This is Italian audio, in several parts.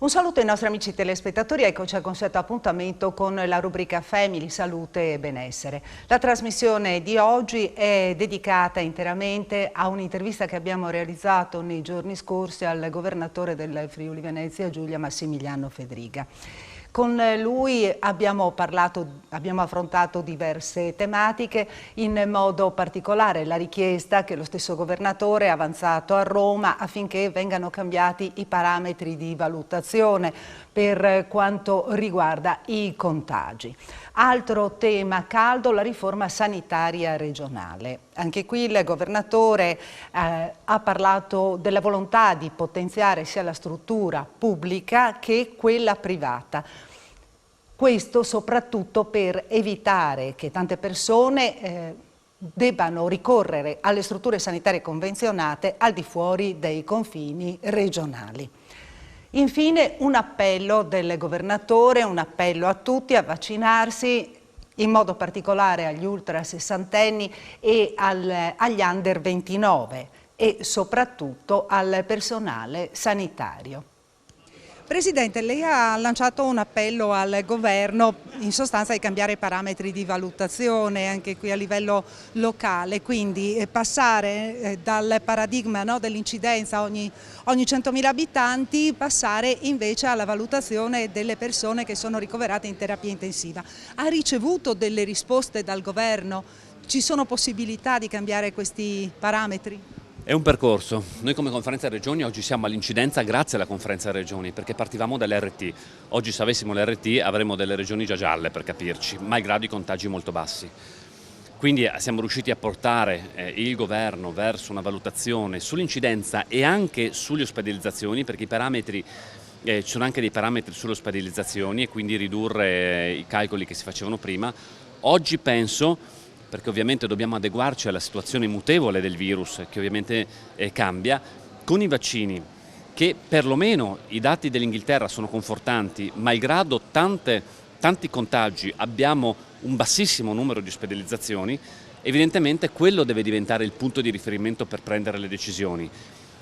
Un saluto ai nostri amici telespettatori, eccoci al consueto appuntamento con la rubrica Family, Salute e Benessere. La trasmissione di oggi è dedicata interamente a un'intervista che abbiamo realizzato nei giorni scorsi al governatore del Friuli Venezia Giulia, Massimiliano Fedriga. Con lui abbiamo affrontato diverse tematiche, in modo particolare la richiesta che lo stesso governatore ha avanzato a Roma affinché vengano cambiati i parametri di valutazione per quanto riguarda i contagi. Altro tema caldo, la riforma sanitaria regionale. Anche qui il governatore ha parlato della volontà di potenziare sia la struttura pubblica che quella privata. Questo soprattutto per evitare che tante persone debbano ricorrere alle strutture sanitarie convenzionate al di fuori dei confini regionali. Infine un appello del governatore, un appello a tutti a vaccinarsi, in modo particolare agli ultra sessantenni e agli under 29 e soprattutto al personale sanitario. Presidente, lei ha lanciato un appello al governo in sostanza di cambiare i parametri di valutazione anche qui a livello locale, quindi passare dal paradigma dell'incidenza ogni 100.000 abitanti, passare invece alla valutazione delle persone che sono ricoverate in terapia intensiva. Ha ricevuto delle risposte dal governo? Ci sono possibilità di cambiare questi parametri? È un percorso. Noi come Conferenza Regioni oggi siamo all'incidenza grazie alla Conferenza Regioni, perché partivamo dall'RT. Oggi se avessimo l'RT avremmo delle regioni già gialle, per capirci, malgrado i contagi molto bassi. Quindi siamo riusciti a portare il governo verso una valutazione sull'incidenza e anche sulle ospedalizzazioni, perché i parametri ci sono anche dei parametri sulle ospedalizzazioni e quindi ridurre i calcoli che si facevano prima. Oggi penso, perché ovviamente dobbiamo adeguarci alla situazione mutevole del virus che ovviamente cambia, con i vaccini, che perlomeno i dati dell'Inghilterra sono confortanti, malgrado tanti contagi abbiamo un bassissimo numero di ospedalizzazioni, evidentemente quello deve diventare il punto di riferimento per prendere le decisioni,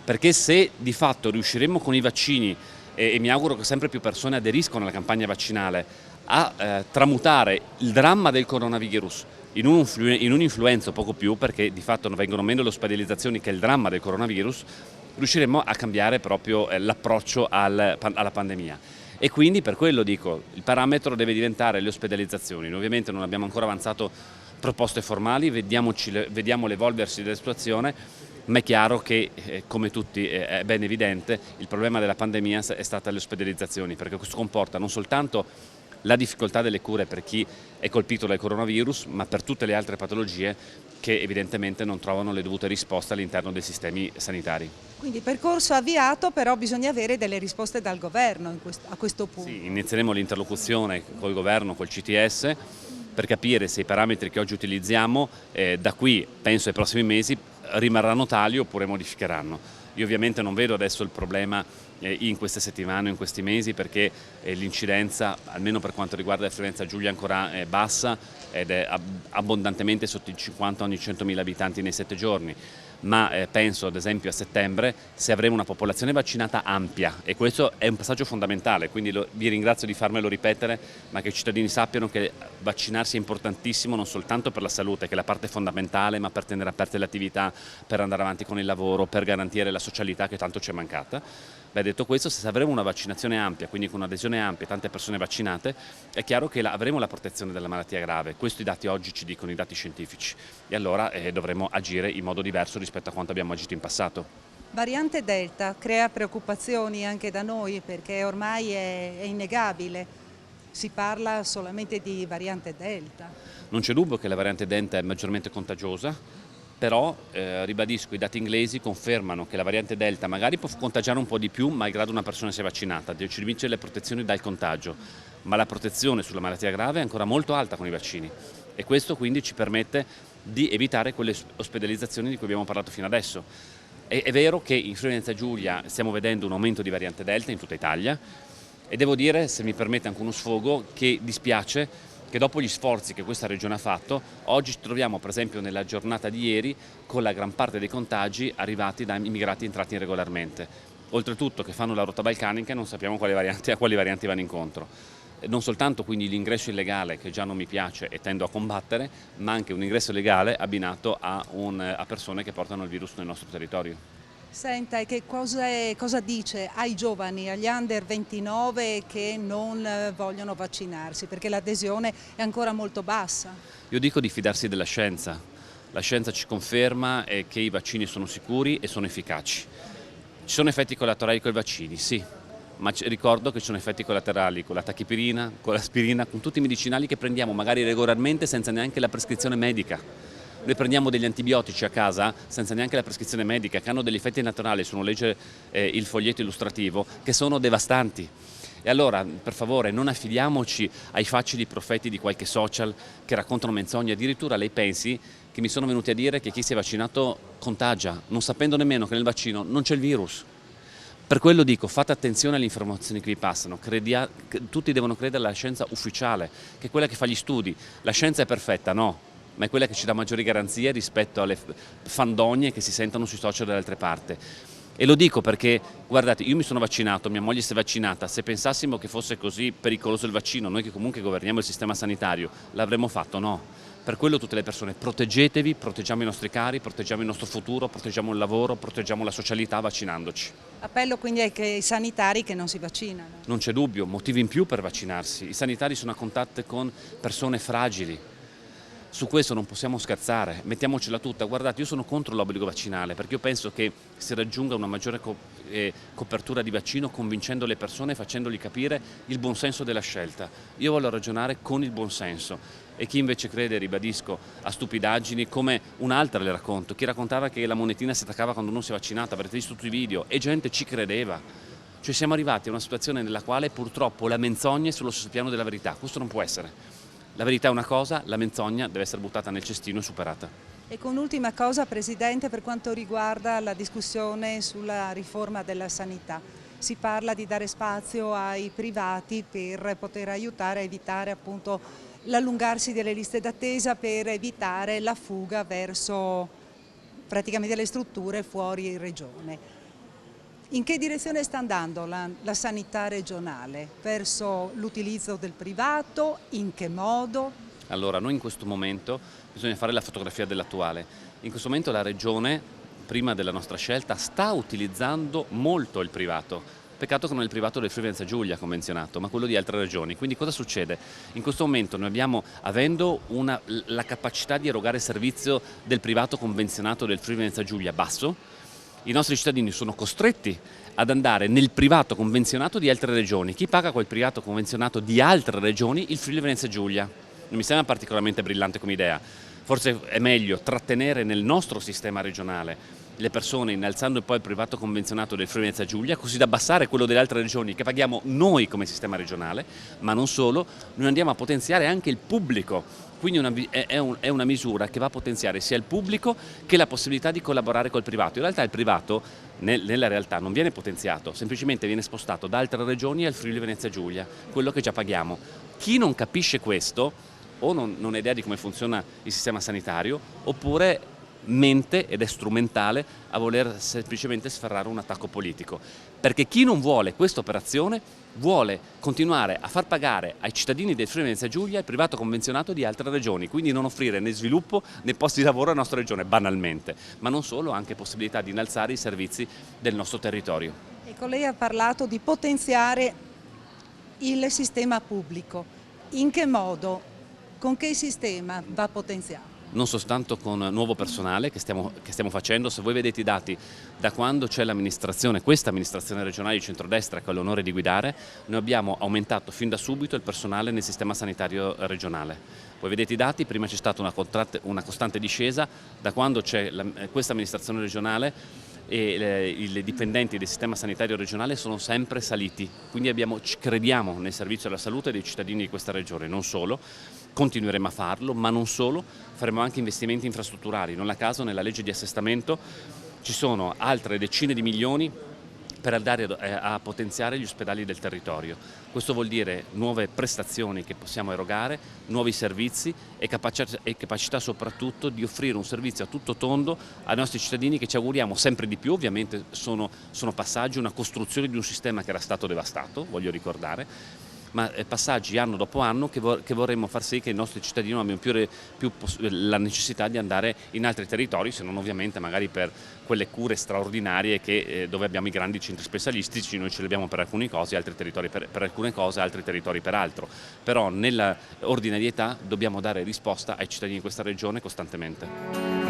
perché se di fatto riusciremo con i vaccini, e mi auguro che sempre più persone aderiscono alla campagna vaccinale, a tramutare il dramma del coronavirus in un'influenza o poco più, perché di fatto vengono meno le ospedalizzazioni che il dramma del coronavirus, riusciremo a cambiare proprio l'approccio alla pandemia. E quindi per quello dico, il parametro deve diventare le ospedalizzazioni. Noi ovviamente non abbiamo ancora avanzato proposte formali, vediamo l'evolversi della situazione, ma è chiaro che, come tutti è ben evidente, il problema della pandemia è stata le ospedalizzazioni, perché questo comporta non soltanto la difficoltà delle cure per chi è colpito dal coronavirus, ma per tutte le altre patologie che evidentemente non trovano le dovute risposte all'interno dei sistemi sanitari. Quindi percorso avviato, però bisogna avere delle risposte dal governo a questo punto. Sì, inizieremo l'interlocuzione col governo, col CTS, per capire se i parametri che oggi utilizziamo da qui, penso ai prossimi mesi, rimarranno tali oppure modificheranno. Io ovviamente non vedo adesso il problema in queste settimane, in questi mesi, perché l'incidenza, almeno per quanto riguarda l'influenza Giulia, ancora è bassa ed è abbondantemente sotto i 50 ogni 100.000 abitanti nei 7 giorni. Ma penso ad esempio a settembre, se avremo una popolazione vaccinata ampia, e questo è un passaggio fondamentale, quindi vi ringrazio di farmelo ripetere, ma che i cittadini sappiano che vaccinarsi è importantissimo non soltanto per la salute, che è la parte fondamentale, ma per tenere aperte le attività, per andare avanti con il lavoro, per garantire la socialità che tanto ci è mancata. Beh, detto questo, se avremo una vaccinazione ampia, quindi con un'adesione ampia e tante persone vaccinate, è chiaro che avremo la protezione dalla malattia grave. Questo i dati oggi ci dicono, i dati scientifici, e allora dovremo agire in modo diverso rispetto a quanto abbiamo agito in passato. Variante Delta crea preoccupazioni anche da noi, perché ormai è innegabile, si parla solamente di variante Delta. Non c'è dubbio che la variante Delta è maggiormente contagiosa, però ribadisco, i dati inglesi confermano che la variante Delta magari può contagiare un po' di più malgrado una persona sia vaccinata, ci vince le protezioni dal contagio, ma la protezione sulla malattia grave è ancora molto alta con i vaccini, e questo quindi ci permette di evitare quelle ospedalizzazioni di cui abbiamo parlato fino adesso. È vero che in Friuli-Venezia Giulia stiamo vedendo un aumento di variante Delta in tutta Italia, e devo dire, se mi permette anche uno sfogo, che dispiace che dopo gli sforzi che questa regione ha fatto, oggi ci troviamo per esempio nella giornata di ieri con la gran parte dei contagi arrivati da immigrati entrati irregolarmente. oltretutto che fanno la rotta balcanica e non sappiamo a quali varianti vanno incontro. Non soltanto quindi l'ingresso illegale, che già non mi piace e tendo a combattere, ma anche un ingresso legale abbinato a persone che portano il virus nel nostro territorio. Senta, e cosa dice ai giovani, agli under 29 che non vogliono vaccinarsi, perché l'adesione è ancora molto bassa? Io dico di fidarsi della scienza. La scienza ci conferma che i vaccini sono sicuri e sono efficaci. Ci sono effetti collaterali con i vaccini, sì, ma ricordo che ci sono effetti collaterali con la tachipirina, con l'aspirina, con tutti i medicinali che prendiamo magari regolarmente senza neanche la prescrizione medica. Noi prendiamo degli antibiotici a casa senza neanche la prescrizione medica, che hanno degli effetti naturali, se uno legge il foglietto illustrativo, che sono devastanti. E allora, per favore, non affidiamoci ai facili profeti di qualche social che raccontano menzogne. Addirittura lei pensi che mi sono venuti a dire che chi si è vaccinato contagia, non sapendo nemmeno che nel vaccino non c'è il virus. Per quello dico, fate attenzione alle informazioni che vi passano, tutti devono credere alla scienza ufficiale, che è quella che fa gli studi. La scienza è perfetta, no? Ma è quella che ci dà maggiori garanzie rispetto alle fandonie che si sentono sui social dalle altre parti. E lo dico perché, guardate, io mi sono vaccinato, mia moglie si è vaccinata, se pensassimo che fosse così pericoloso il vaccino, noi che comunque governiamo il sistema sanitario, l'avremmo fatto? No. Per quello tutte le persone, proteggetevi, proteggiamo i nostri cari, proteggiamo il nostro futuro, proteggiamo il lavoro, proteggiamo la socialità vaccinandoci. Appello quindi ai sanitari che non si vaccinano. Non c'è dubbio, motivi in più per vaccinarsi. I sanitari sono a contatto con persone fragili. Su questo non possiamo scherzare, mettiamocela tutta. Guardate, io sono contro l'obbligo vaccinale perché io penso che si raggiunga una maggiore copertura di vaccino convincendo le persone e facendogli capire il buonsenso della scelta. Io voglio ragionare con il buonsenso e chi invece crede, ribadisco, a stupidaggini come un'altra le racconto. Chi raccontava che la monetina si attaccava quando uno si è vaccinato, avrete visto tutti i video e gente ci credeva. Cioè siamo arrivati a una situazione nella quale purtroppo la menzogna è sullo stesso piano della verità, questo non può essere. La verità è una cosa, la menzogna deve essere buttata nel cestino e superata. E con un'ultima cosa, Presidente, per quanto riguarda la discussione sulla riforma della sanità. Si parla di dare spazio ai privati per poter aiutare a evitare appunto l'allungarsi delle liste d'attesa, per evitare la fuga verso praticamente le strutture fuori regione. In che direzione sta andando la sanità regionale? Verso l'utilizzo del privato? In che modo? Allora, noi in questo momento bisogna fare la fotografia dell'attuale. In questo momento la Regione, prima della nostra scelta, sta utilizzando molto il privato. Peccato che non è il privato del Friuli Venezia Giulia convenzionato, ma quello di altre regioni. Quindi cosa succede? In questo momento noi abbiamo, avendo la capacità di erogare servizio del privato convenzionato del Friuli Venezia Giulia basso, i nostri cittadini sono costretti ad andare nel privato convenzionato di altre regioni. Chi paga quel privato convenzionato di altre regioni? Il Friuli Venezia Giulia. Non mi sembra particolarmente brillante come idea. Forse è meglio trattenere nel nostro sistema regionale le persone innalzando poi il privato convenzionato del Friuli Venezia Giulia, così da abbassare quello delle altre regioni che paghiamo noi come sistema regionale, ma non solo, noi andiamo a potenziare anche il pubblico. Quindi è una misura che va a potenziare sia il pubblico che la possibilità di collaborare col privato. In realtà il privato nella realtà non viene potenziato, semplicemente viene spostato da altre regioni al Friuli Venezia Giulia, quello che già paghiamo. Chi non capisce questo o non ha idea di come funziona il sistema sanitario, oppure mente ed è strumentale a voler semplicemente sferrare un attacco politico. Perché chi non vuole questa operazione vuole continuare a far pagare ai cittadini del Friuli Venezia Giulia il privato convenzionato di altre regioni, quindi non offrire né sviluppo né posti di lavoro alla nostra regione, banalmente, ma non solo, anche possibilità di innalzare i servizi del nostro territorio. Ecco, lei ha parlato di potenziare il sistema pubblico. In che modo? Con che sistema va potenziato? Non soltanto con nuovo personale che stiamo facendo. Se voi vedete i dati da quando c'è l'amministrazione, questa amministrazione regionale di centrodestra che ho l'onore di guidare, noi abbiamo aumentato fin da subito il personale nel sistema sanitario regionale. Voi vedete i dati, prima c'è stata una costante discesa, da quando c'è questa amministrazione regionale e i dipendenti del sistema sanitario regionale sono sempre saliti, quindi crediamo nel servizio alla salute dei cittadini di questa regione, non solo, continueremo a farlo, ma non solo, faremo anche investimenti infrastrutturali. Non a caso nella legge di assestamento ci sono altre decine di milioni per andare a potenziare gli ospedali del territorio. Questo vuol dire nuove prestazioni che possiamo erogare, nuovi servizi e capacità soprattutto di offrire un servizio a tutto tondo ai nostri cittadini, che ci auguriamo sempre di più. Ovviamente sono passaggi, una costruzione di un sistema che era stato devastato, voglio ricordare, ma passaggi anno dopo anno che vorremmo far sì che i nostri cittadini abbiano più la necessità di andare in altri territori, se non ovviamente magari per quelle cure straordinarie dove abbiamo i grandi centri specialistici. Noi ce li abbiamo per alcune cose, altri territori per alcune cose, altri territori per altro, però nella ordinarietà dobbiamo dare risposta ai cittadini di questa regione costantemente.